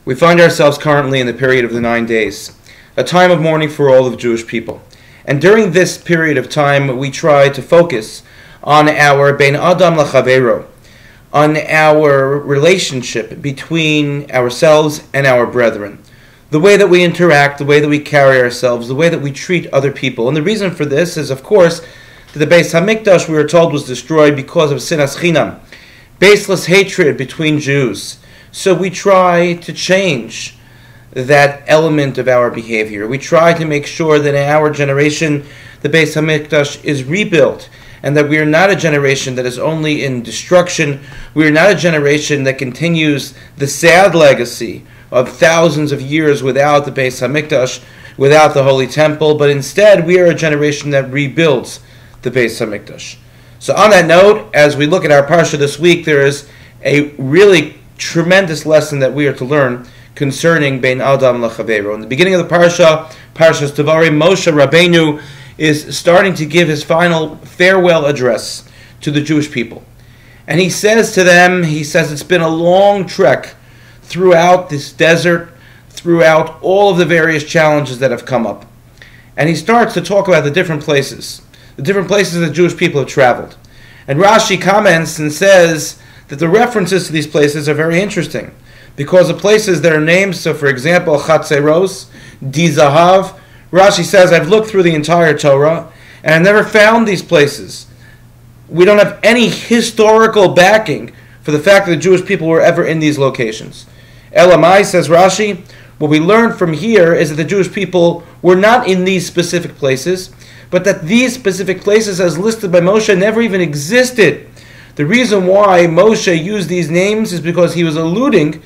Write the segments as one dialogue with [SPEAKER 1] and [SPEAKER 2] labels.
[SPEAKER 1] We find ourselves currently in the period of the 9 days, a time of mourning for all of Jewish people. And during this period of time, we try to focus on our Bein Adam L'Chavero, on our relationship between ourselves and our brethren, the way that we interact, the way that we carry ourselves, the way that we treat other people. And the reason for this is, of course, that the Beis HaMikdash, we are told, was destroyed because of sinas chinam, baseless hatred between Jews. So we try to change that element of our behavior. We try to make sure that in our generation, the Beis HaMikdash is rebuilt, and that we are not a generation that is only in destruction. We are not a generation that continues the sad legacy of thousands of years without the Beis HaMikdash, without the Holy Temple, but instead we are a generation that rebuilds the Beis HaMikdash. So on that note, as we look at our Parsha this week, there is a really tremendous lesson that we are to learn concerning Bein Adam L'Chavero. In the beginning of the Parsha, Parshas Devarim, Moshe Rabbeinu is starting to give his final farewell address to the Jewish people. And he says to them, it's been a long trek throughout this desert, throughout all of the various challenges that have come up. And he starts to talk about the different places that the Jewish people have traveled. And Rashi comments and says that the references to these places are very interesting, because the places that are named, so for example, Chatzeros, Dizahav, Rashi says, I've looked through the entire Torah, and I've never found these places. We don't have any historical backing for the fact that the Jewish people were ever in these locations. Elamai, says Rashi, what we learn from here is that the Jewish people were not in these specific places, but that these specific places, as listed by Moshe, never even existed. The reason why Moshe used these names is because he was alluding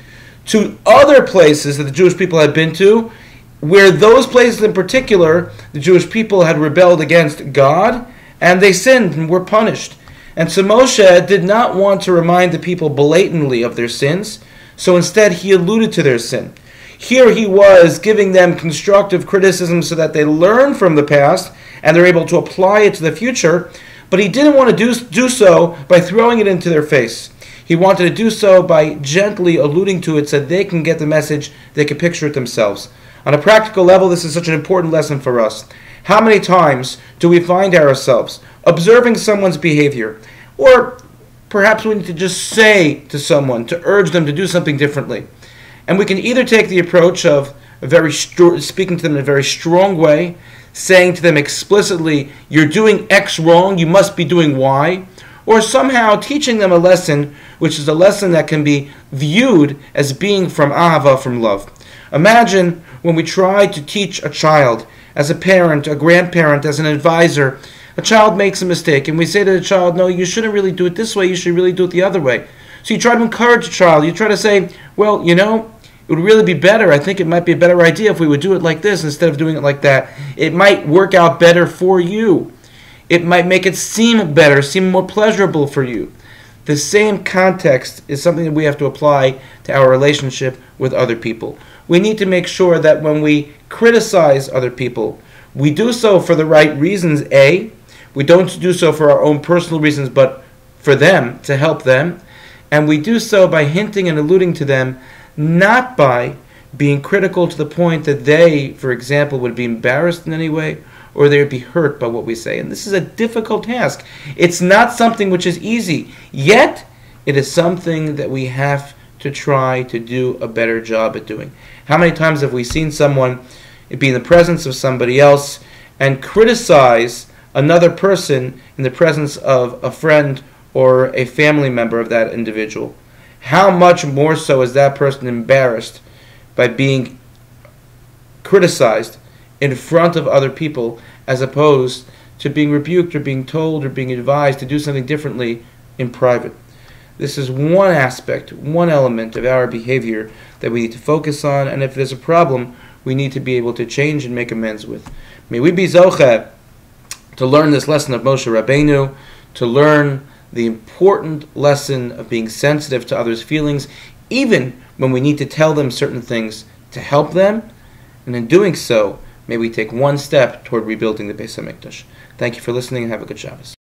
[SPEAKER 1] to other places that the Jewish people had been to, where those places in particular, the Jewish people had rebelled against God, and they sinned and were punished. And so Moshe did not want to remind the people blatantly of their sins, so instead he alluded to their sin. Here he was giving them constructive criticism so that they learn from the past and they're able to apply it to the future, but he didn't want to do so by throwing it into their face. He wanted to do so by gently alluding to it so they can get the message, they can picture it themselves. On a practical level, this is such an important lesson for us. How many times do we find ourselves observing someone's behavior, or perhaps we need to just say to someone, to urge them to do something differently? And we can either take the approach of speaking to them in a very strong way, saying to them explicitly, you're doing X wrong, you must be doing Y, or somehow teaching them a lesson, which is a lesson that can be viewed as being from ahava, from love. Imagine when we try to teach a child, as a parent, a grandparent, as an advisor, a child makes a mistake, and we say to the child, no, you shouldn't really do it this way, you should really do it the other way. So you try to encourage the child, you try to say, well, it would really be better, I think it might be a better idea if we would do it like this instead of doing it like that. It might work out better for you. It might make it seem better, seem more pleasurable for you. The same context is something that we have to apply to our relationship with other people. We need to make sure that when we criticize other people, we do so for the right reasons, A. We don't do so for our own personal reasons, but for them, to help them. And we do so by hinting and alluding to them, not by being critical to the point that they, for example, would be embarrassed in any way, or they would be hurt by what we say. And this is a difficult task. It's not something which is easy, yet it is something that we have to try to do a better job at doing. How many times have we seen someone be in the presence of somebody else and criticize another person in the presence of a friend or a family member of that individual? How much more so is that person embarrassed by being criticized in front of other people, as opposed to being rebuked or being told or being advised to do something differently in private? This is one aspect, one element of our behavior that we need to focus on, and if there's a problem, we need to be able to change and make amends with. May we be zocheh to learn this lesson of Moshe Rabbeinu, to learn the important lesson of being sensitive to others' feelings, even when we need to tell them certain things to help them, and in doing so, may we take one step toward rebuilding the Beis HaMikdash. Thank you for listening and have a good Shabbos.